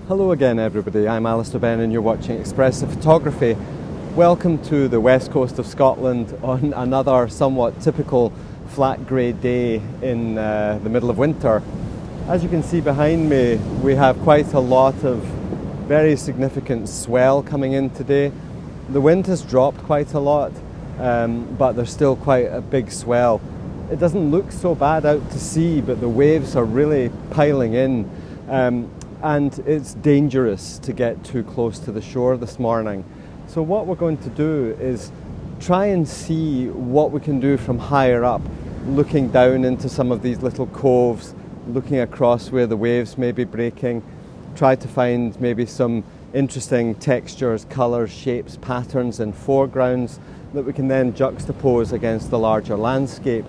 Hello again everybody, I'm Alistair Ben and you're watching Expressive Photography. Welcome to the west coast of Scotland on another somewhat typical flat grey day in the middle of winter. As you can see behind me, we have quite a lot of very significant swell coming in today. The wind has dropped quite a lot, but there's still quite a big swell. It doesn't look so bad out to sea, but the waves are really piling in. And it's dangerous to get too close to the shore this morning. So what we're going to do is try and see what we can do from higher up, looking down into some of these little coves, looking across where the waves may be breaking, try to find maybe some interesting textures, colours, shapes, patterns and foregrounds that we can then juxtapose against the larger landscape.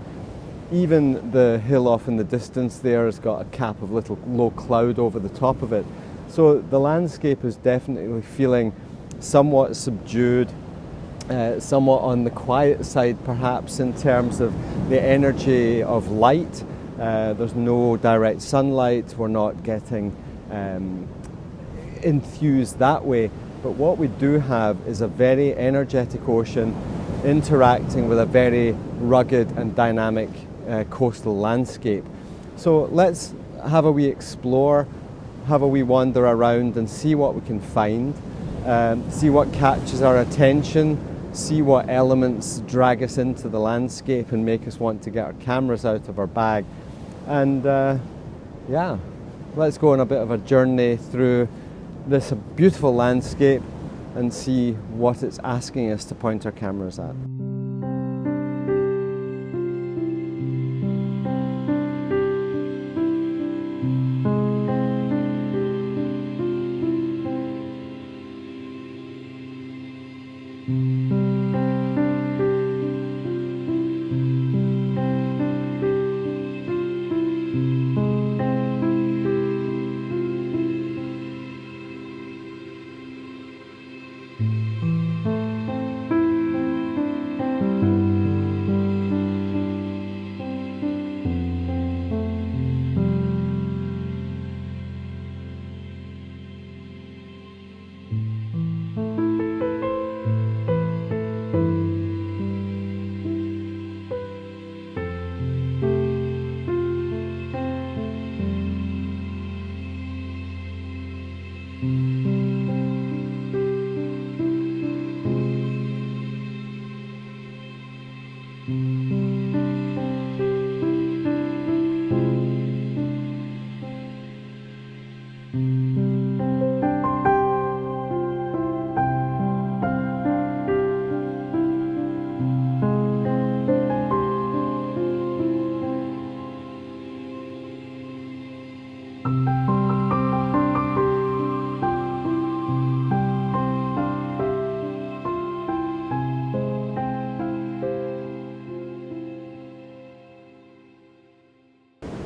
Even the hill off in the distance there has got a cap of little low cloud over the top of it. So the landscape is definitely feeling somewhat subdued, somewhat on the quiet side perhaps in terms of the energy of light. There's no direct sunlight, we're not getting enthused that way. But what we do have is a very energetic ocean interacting with a very rugged and dynamic coastal landscape. So let's have a wee explore, have a wee wander around and see what we can find, see what catches our attention, see what elements drag us into the landscape and make us want to get our cameras out of our bag. And yeah, let's go on a bit of a journey through this beautiful landscape and see what it's asking us to point our cameras at.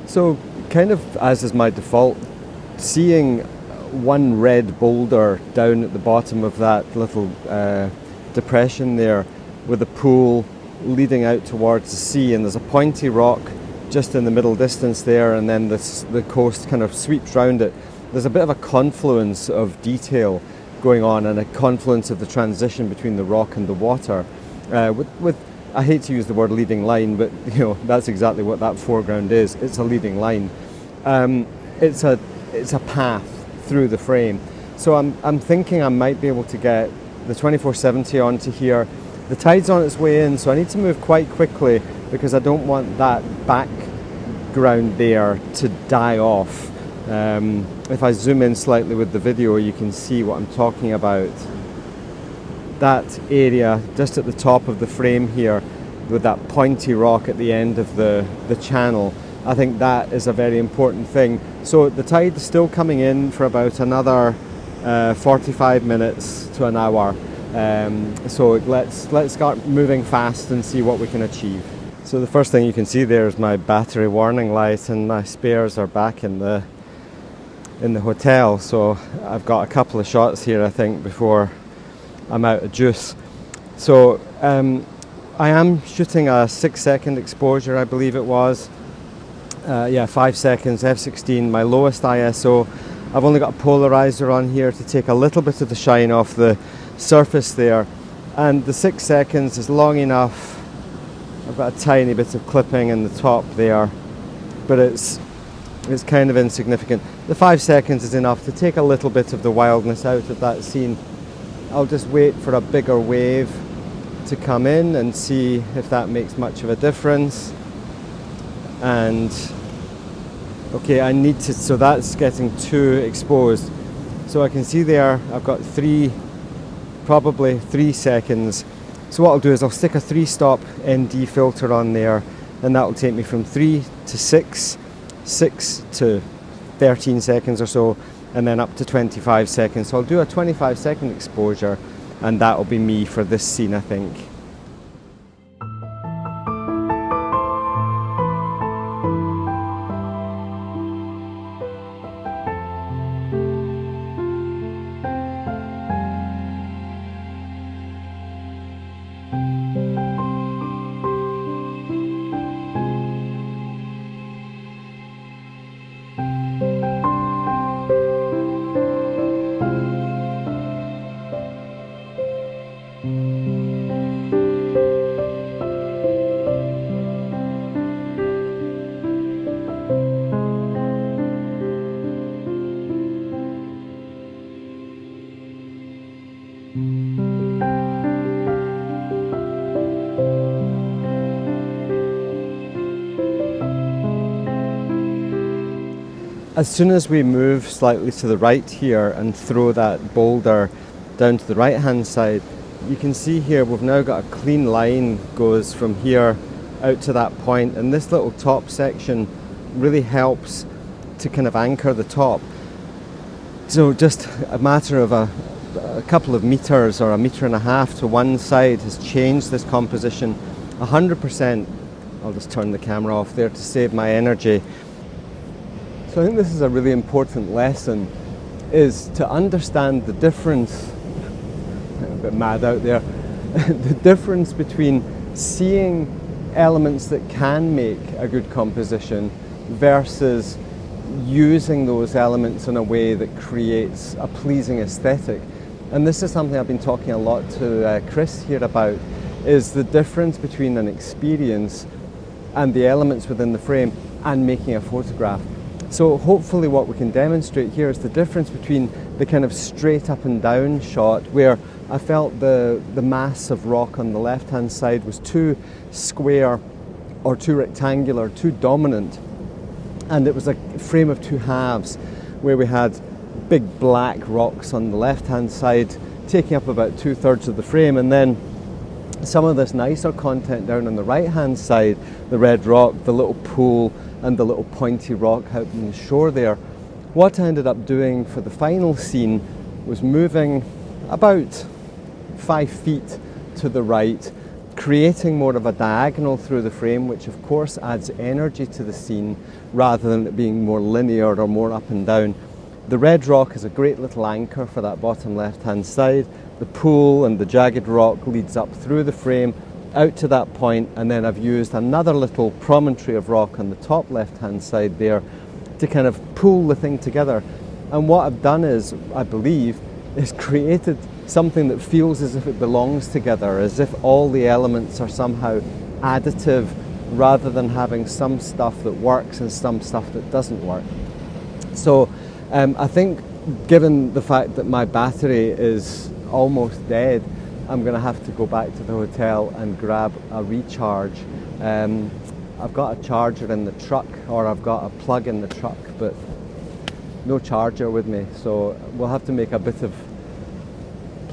So, kind of as is my default, seeing one red boulder down at the bottom of that little depression there with a pool leading out towards the sea, and there's a pointy rock just in the middle distance there, and then the coast kind of sweeps round it. There's a bit of a confluence of detail going on and a confluence of the transition between the rock and the water with I hate to use the word leading line, but you know that's exactly what that foreground is. It's a leading line. It's a path through the frame. So I'm thinking I might be able to get the 2470 onto here. The tide's on its way in, so I need to move quite quickly because I don't want that background there to die off. If I zoom in slightly with the video, you can see what I'm talking about. That area just at the top of the frame here with that pointy rock at the end of the channel, I think that is a very important thing. So the tide is still coming in for about another 45 minutes to an hour. So let's start moving fast and see what we can achieve. So the first thing you can see there is my battery warning light, and my spares are back in the hotel. So I've got a couple of shots here I think before I'm out of juice. So I am shooting a 6-second exposure, I believe it was. 5 seconds, f16, my lowest ISO. I've only got a polarizer on here to take a little bit of the shine off the surface there, and the 6 seconds is long enough. I've got a tiny bit of clipping in the top there, but it's kind of insignificant. The 5 seconds is enough to take a little bit of the wildness out of that scene. I'll just wait for a bigger wave to come in and see if that makes much of a difference. And okay, I need to, so that's getting too exposed. So I can see there I've got probably 3 seconds. So what I'll do is I'll stick a 3-stop ND filter on there, and that will take me from 3 to 6, 6 to 13 seconds or so, and then up to 25 seconds. So I'll do a 25-second exposure, and that will be me for this scene, I think. As soon as we move slightly to the right here and throw that boulder down to the right hand side, you can see here we've now got a clean line goes from here out to that point, and this little top section really helps to kind of anchor the top. So just a matter of a couple of meters or 1.5 meters to one side has changed this composition 100%. I'll just turn the camera off there to save my energy. So I think this is a really important lesson, is to understand the difference, I'm a bit mad out there, the difference between seeing elements that can make a good composition versus using those elements in a way that creates a pleasing aesthetic. And this is something I've been talking a lot to Chris here about, is the difference between an experience and the elements within the frame and making a photograph. So hopefully what we can demonstrate here is the difference between the kind of straight up and down shot, where I felt the mass of rock on the left hand side was too square or too rectangular, too dominant, and it was a frame of two halves where we had big black rocks on the left hand side taking up about 2/3 of the frame, and then some of this nicer content down on the right hand side, the red rock, the little pool and the little pointy rock out on the shore there. What I ended up doing for the final scene was moving about 5 feet to the right, creating more of a diagonal through the frame, which of course adds energy to the scene rather than it being more linear or more up and down. The red rock is a great little anchor for that bottom left hand side. The pool and the jagged rock leads up through the frame out to that point, and then I've used another little promontory of rock on the top left hand side there to kind of pull the thing together. And what I've done is, I believe, is created something that feels as if it belongs together, as if all the elements are somehow additive rather than having some stuff that works and some stuff that doesn't work. So I think, given the fact that my battery is almost dead, I'm going to have to go back to the hotel and grab a recharge. I've got a charger in the truck, or I've got a plug in the truck, but no charger with me, so we'll have to make a bit of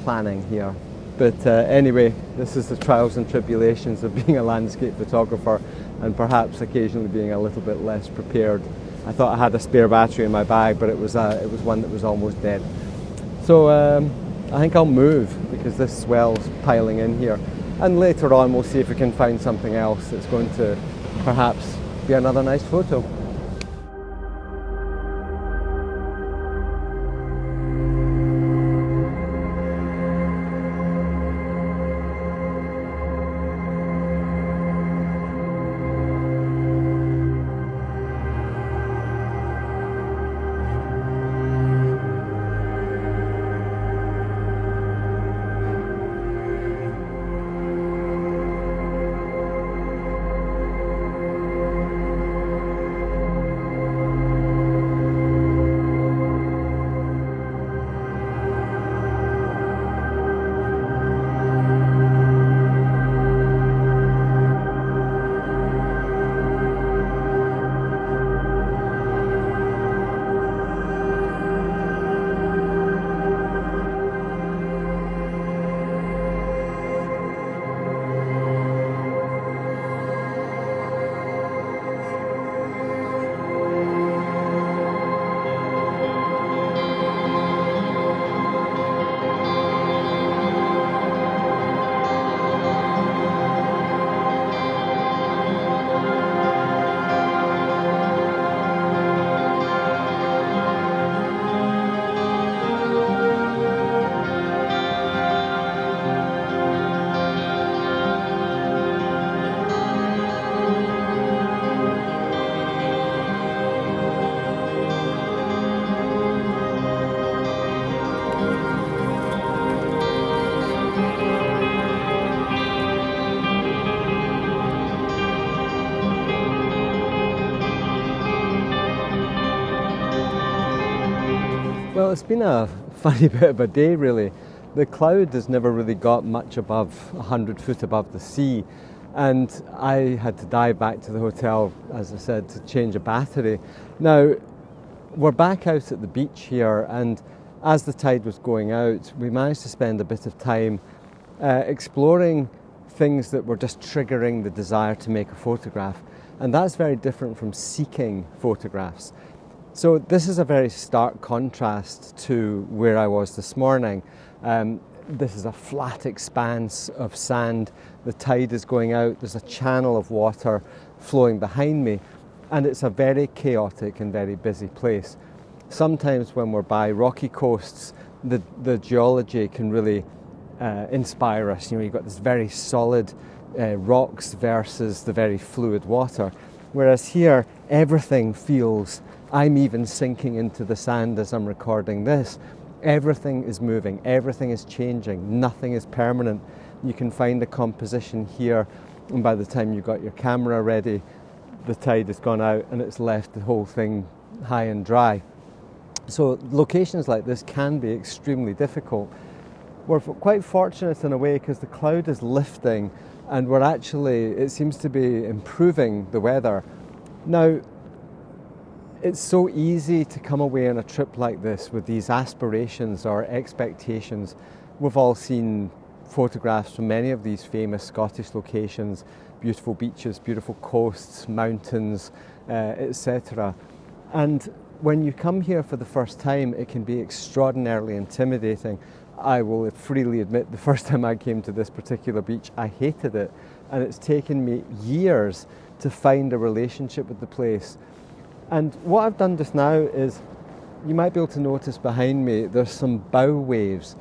planning here. But anyway, this is the trials and tribulations of being a landscape photographer, and perhaps occasionally being a little bit less prepared. I thought I had a spare battery in my bag, but it was one that was almost dead. So I think I'll move, because this swell's piling in here, and later on we'll see if we can find something else that's going to perhaps be another nice photo. Well, it's been a funny bit of a day, really. The cloud has never really got much above 100 foot above the sea, and I had to dive back to the hotel, as I said, to change a battery. Now, we're back out at the beach here, and as the tide was going out, we managed to spend a bit of time exploring things that were just triggering the desire to make a photograph. And that's very different from seeking photographs. So this is a very stark contrast to where I was this morning. This is a flat expanse of sand. The tide is going out. There's a channel of water flowing behind me. And it's a very chaotic and very busy place. Sometimes when we're by rocky coasts, the geology can really inspire us. You know, you've got this very solid rocks versus the very fluid water. Whereas here, everything feels, I'm even sinking into the sand as I'm recording this. Everything is moving, everything is changing, nothing is permanent. You can find a composition here, and by the time you've got your camera ready, the tide has gone out and it's left the whole thing high and dry. So locations like this can be extremely difficult. We're quite fortunate in a way because the cloud is lifting and we're actually, it seems to be improving the weather. Now, it's so easy to come away on a trip like this with these aspirations or expectations. We've all seen photographs from many of these famous Scottish locations, beautiful beaches, beautiful coasts, mountains, etc. And when you come here for the first time, it can be extraordinarily intimidating. I will freely admit the first time I came to this particular beach, I hated it. And it's taken me years to find a relationship with the place. And what I've done just now is, you might be able to notice behind me, there's some bow waves.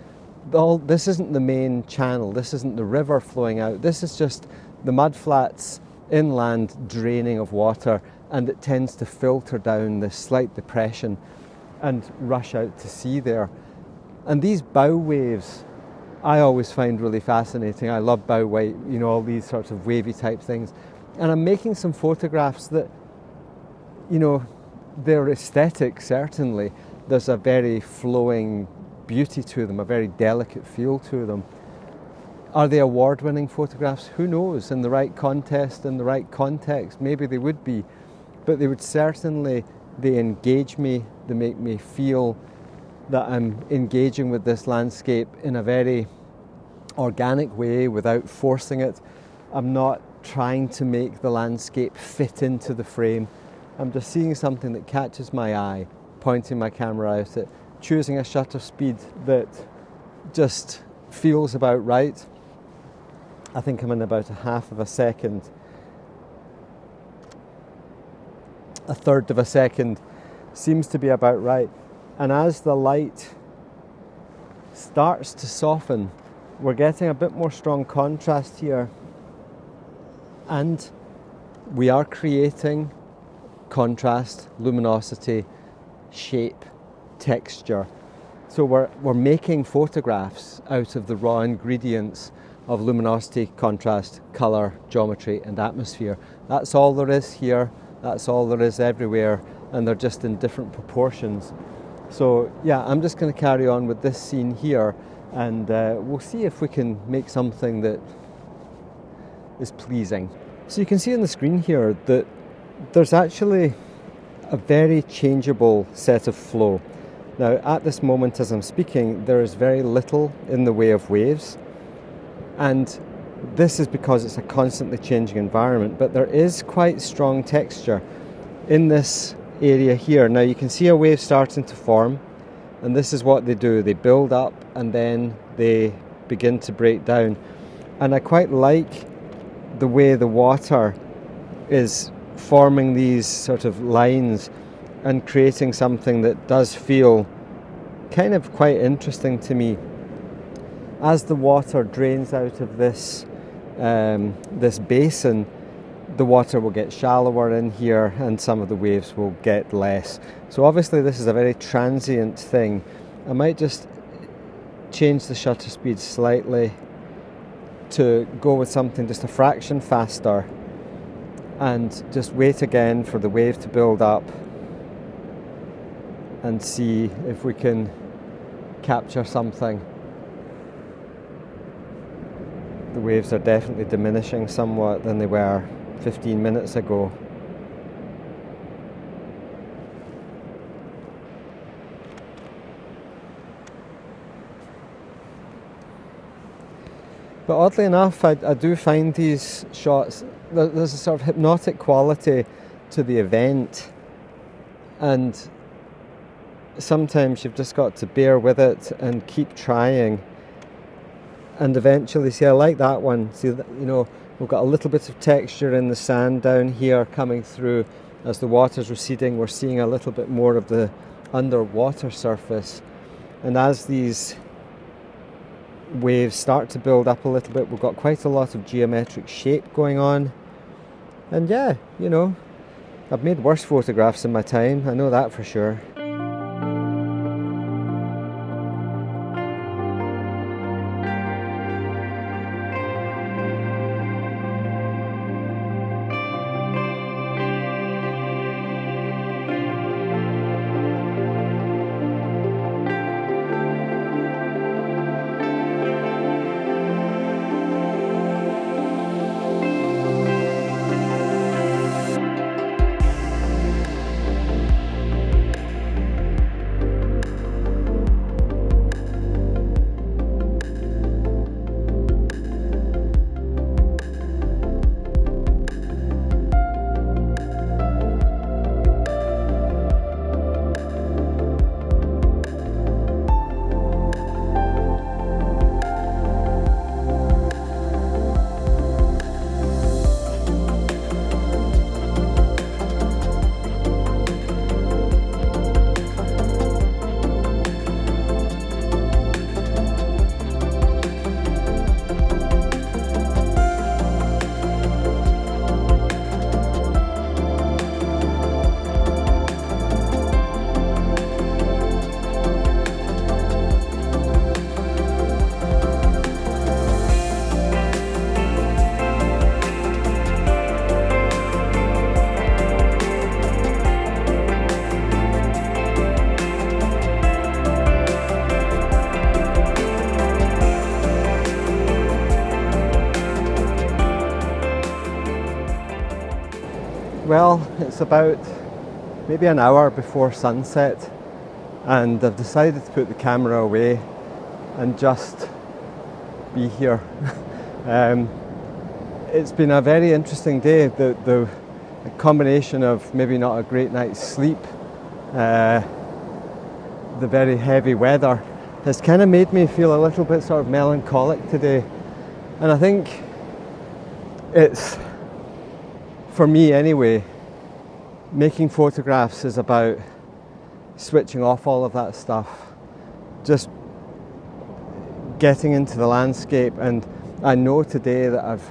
This isn't the main channel, this isn't the river flowing out, this is just the mudflats inland draining of water, and it tends to filter down this slight depression and rush out to sea there. And these bow waves, I always find really fascinating. I love bow wave, you know, all these sorts of wavy type things. And I'm making some photographs that, you know, they're aesthetic, certainly. There's a very flowing beauty to them, a very delicate feel to them. Are they award-winning photographs? Who knows? In the right contest, in the right context, maybe they would be. But they would certainly, they engage me, they make me feel that I'm engaging with this landscape in a very organic way without forcing it. I'm not trying to make the landscape fit into the frame. I'm just seeing something that catches my eye, pointing my camera at it, choosing a shutter speed that just feels about right. I think I'm in about a half of a second. A third of a second seems to be about right. And as the light starts to soften, we're getting a bit more strong contrast here. And we are creating contrast, luminosity, shape, texture. So we're making photographs out of the raw ingredients of luminosity, contrast, colour, geometry and atmosphere. That's all there is here, that's all there is everywhere, and they're just in different proportions. So yeah, I'm just going to carry on with this scene here, and we'll see if we can make something that is pleasing. So you can see on the screen here that there's actually a very changeable set of flow. Now at this moment as I'm speaking, there is very little in the way of waves, and this is because it's a constantly changing environment, but there is quite strong texture in this area here. Now you can see a wave starting to form, and this is what they do. They build up and then they begin to break down. And I quite like the way the water is forming these sort of lines and creating something that does feel kind of quite interesting to me. As the water drains out of this basin, the water will get shallower in here and some of the waves will get less. So obviously this is a very transient thing. I might just change the shutter speed slightly to go with something just a fraction faster and just wait again for the wave to build up. and see if we can capture something. The waves are definitely diminishing somewhat than they were 15 minutes ago. But oddly enough, I do find these shots, there's a sort of hypnotic quality to the event, and sometimes you've just got to bear with it and keep trying, and eventually, see, I like that one. See, we've got a little bit of texture in the sand down here coming through. As the water's receding, we're seeing a little bit more of the underwater surface, and as these waves start to build up a little bit, we've got quite a lot of geometric shape going on. And yeah, I've made worse photographs in my time, I know that for sure. Well, it's about maybe an hour before sunset, and I've decided to put the camera away and just be here. It's been a very interesting day. The combination of maybe not a great night's sleep, the very heavy weather, has kind of made me feel a little bit sort of melancholic today. And I think it's, for me anyway, making photographs is about switching off all of that stuff, just getting into the landscape. And I know today that I've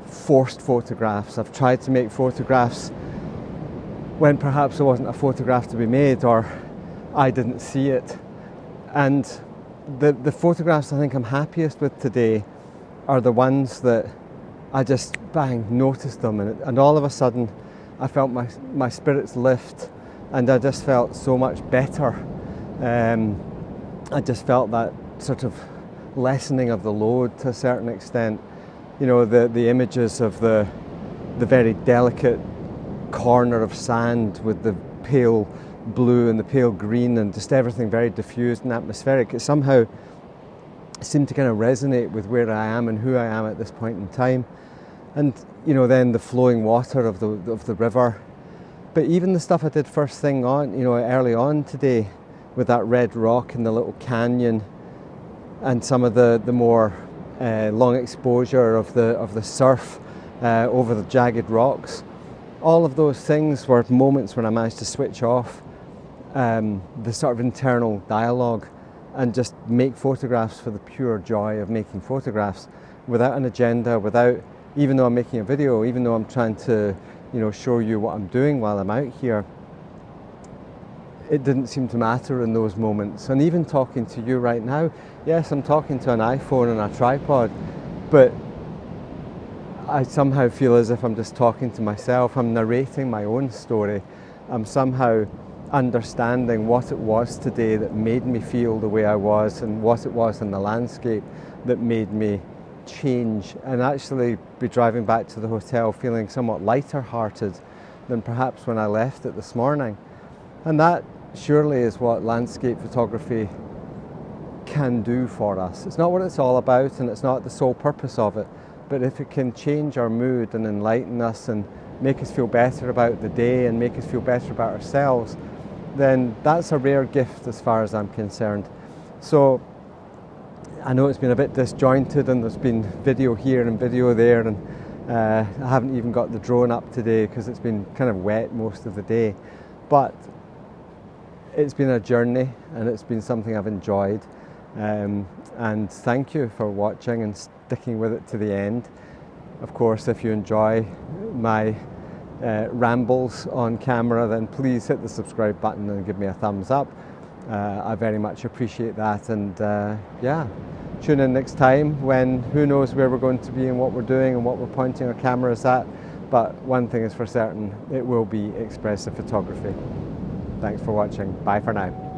forced photographs. I've tried to make photographs when perhaps there wasn't a photograph to be made, or I didn't see it. And the photographs I think I'm happiest with today are the ones that I just noticed them, and all of a sudden I felt my spirits lift, and I just felt so much better. I just felt that sort of lessening of the load to a certain extent. The images of the very delicate corner of sand with the pale blue and the pale green and just everything very diffused and atmospheric, it somehow seemed to kind of resonate with where I am and who I am at this point in time. And then the flowing water of the river. But even the stuff I did first thing on, early on today, with that red rock in the little canyon, and some of the more long exposure of the surf over the jagged rocks, all of those things were moments when I managed to switch off the sort of internal dialogue and just make photographs for the pure joy of making photographs, without an agenda, without, even though I'm making a video, even though I'm trying to show you what I'm doing while I'm out here, it didn't seem to matter in those moments. And even talking to you right now, yes, I'm talking to an iPhone and a tripod, but I somehow feel as if I'm just talking to myself. I'm narrating my own story. I'm somehow understanding what it was today that made me feel the way I was, and what it was in the landscape that made me change, and actually be driving back to the hotel feeling somewhat lighter hearted than perhaps when I left it this morning. And that surely is what landscape photography can do for us. It's not what it's all about, and it's not the sole purpose of it, but if it can change our mood and enlighten us and make us feel better about the day and make us feel better about ourselves, then that's a rare gift as far as I'm concerned. So I know it's been a bit disjointed, and there's been video here and video there, and I haven't even got the drone up today because it's been kind of wet most of the day. But it's been a journey, and it's been something I've enjoyed. And thank you for watching and sticking with it to the end. Of course, if you enjoy my rambles on camera, then please hit the subscribe button and give me a thumbs up. I very much appreciate that, and yeah, tune in next time when who knows where we're going to be and what we're doing and what we're pointing our cameras at, but one thing is for certain, it will be expressive photography. Thanks for watching. Bye for now.